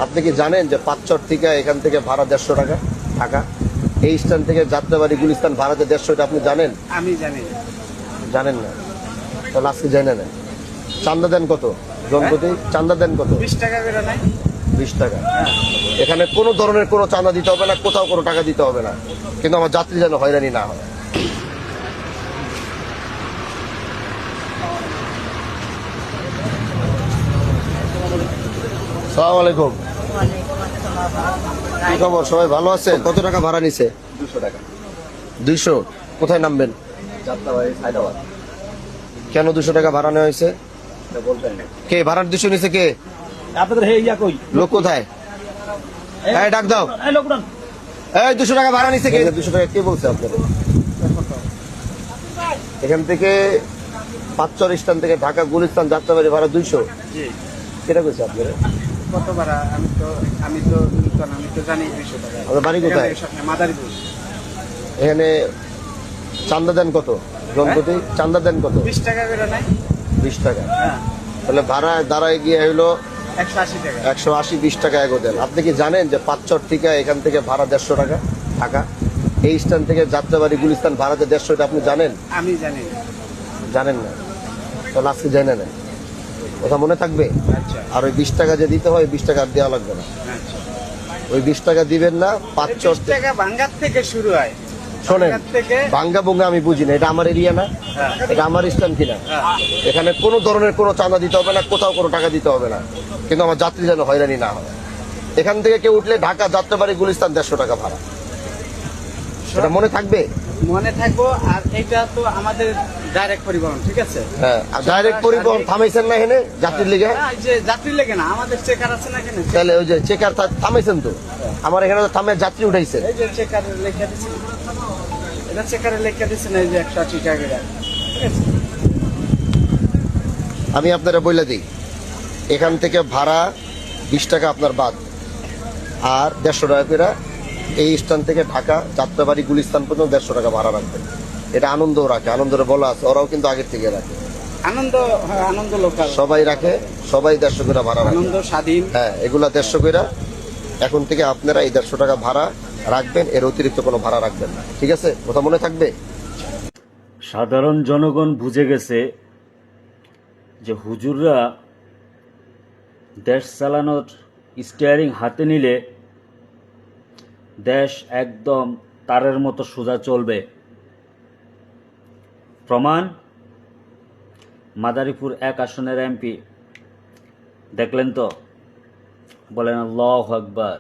আপনি কি জানেন যে পাঁচচর থেকে এখান থেকে ভাড়া 150 টাকা ঢাকা, এই স্ট্যান্ড থেকে যাত্রাবাড়ি গুলিস্তান ভাড়াতে 150, এটা আপনি জানেন? আমি জানি না। জানেন না? তাহলে আজকে জানেন না। চান্দা দেন কত জনপ্রতি? চান্দা দেন কত? 20 টাকা করে নাই? 20 টাকা। এখানে কোনো ধরনের কোনো চাঁদা দিতে হবে না, কোথাও কোনো টাকা দিতে হবে না, কিন্তু আমার যাত্রী যেন হয়রানি না হয়। আসসালামু আলাইকুম। কি খবর, সবাই ভালো আছে? কত টাকা ভাড়া নিছে? 200 টাকা। 200? কোথায় নামবেন? যাত্রাবাড়ি হায়দ্রাবাদ। কেন 200 টাকা ভাড়া নেওয়া হয়েছে? এটা বলতেন না। কে ভাড়ার 200 নিছে? কে? আপনাদের হে ইয়া কই? লোক কোথায়? এই ডাক দাও। এই লোকজন। এই 200 টাকা ভাড়া নিছে কে? 200 টাকা কে বলছে আপনাদের? এখান থেকে পাঁচচর স্ট্যান্ড থেকে ঢাকা গুলিস্তান যাত্রাবাড়ি ভাড়া 200? জি। কেটা কইছে আপনাদের? কত ভাড়া? আমি তো জানি 200 টাকা। আপনার বাড়ি কোথায়? মাদারীপুর। এখানে চান্দা দেন কত জনপ্রতি? চান্দা দেন কত? 20 টাকা করে নাই? 20 টাকা। হ্যাঁ। তাহলে ভাড়া দাঁড়ায় গিয়ে হইলো 180 টাকা। 180, 20 টাকা এগো দেন। আপনি কি জানেন যে পাঁচচর থেকে এখান থেকে ভাড়া 150 টাকা ঢাকা, এই স্ট্যান্ড থেকে যাত্রাবাড়ি গুলিস্তান ভাড়াতে 150, এটা আপনি জানেন? আমি জানি না। জানেন না? তাহলে আজকে জানে না, কথা মনে থাকবে। আচ্ছা আর ওই 20 টাকা যে দিতে হয়, 20 টাকা আর দেওয়া লাগবে না। আচ্ছা। ওই 20 টাকা দিবেন না। পাঁচচর 20 টাকা ভাঙ্গার থেকে শুরু হয়। শোনেন, ভাঙ্গার থেকে ভাঙ্গা ভুঙ্গা আমি বুঝি না, এটা আমার এরিয়া না, হ্যাঁ। এটা আমার স্ট্যান্ড কিনা। এখানে কোনো ধরনের কোনো চাঁদা দিতে হবে না, কোথাও কোনো টাকা দিতে হবে না, কিন্তু আমার যাত্রী যেন হয়রানি না হয়। এখান থেকে কেউ উঠলে ঢাকা যাত্রাবাড়ি গুলিস্তান 150 টাকা ভাড়া, সেটা মনে থাকবে। মনে থাকবো। আর এটা তো আমাদের ডাইরেক্ট পরিবহন, ঠিক আছে? হ্যাঁ, আর ডাইরেক্ট পরিবহন থামাইছেন না এখানে যাত্রীর লিগে? না, এই যে যাত্রী লেগে না, আমাদের চেকার আছে না এখানে? তাহলে ওই যে চেকার থামাইছেন তো, আমার এখানে তো থামে যাত্রী উঠাইছেন। এই যে চেকারে লেখা দিচ্ছে, এটা চেকারে লেখা দিচ্ছে না, এই যে 180 টাকা করে। ঠিক আছে? আমি আপনারা বলে দিই, এখান থেকে ভাড়া 20 টাকা আপনার বাদ, আর 150 টাকা করে এই স্ট্যান্ড থেকে ঢাকা যাত্রাবাড়ি গুলিস্তান পর্যন্ত 150 টাকা ভাড়া রাখবেন। এটা আনন্দও রাখে, আনন্দের বলা আছে, ওরাও কিন্তু আগের থেকে রাখে। আনন্দ, হ্যাঁ, আনন্দ লোকাল সবাই রাখে, সবাই 150 করে ভাড়া রাখে। আনন্দ স্বাধীন। হ্যাঁ, এগুলা 150 করে। এখন থেকে আপনারা এই 150 টাকা ভাড়া রাখবেন, এর অতিরিক্ত কোনো ভাড়া রাখবেন না, ঠিক আছে? কথা মনে থাকবে। সাধারণ জনগণ বুঝে গেছে যে হুজুররা দেশ চালানোর স্টিয়ারিং হাতে নিলে দেশ একদম তারের মতো সোজা চলবে। প্রমাণ মাদারীপুর 1 আসনের এমপি, দেখলেন তো? বলেন আল্লাহু আকবার।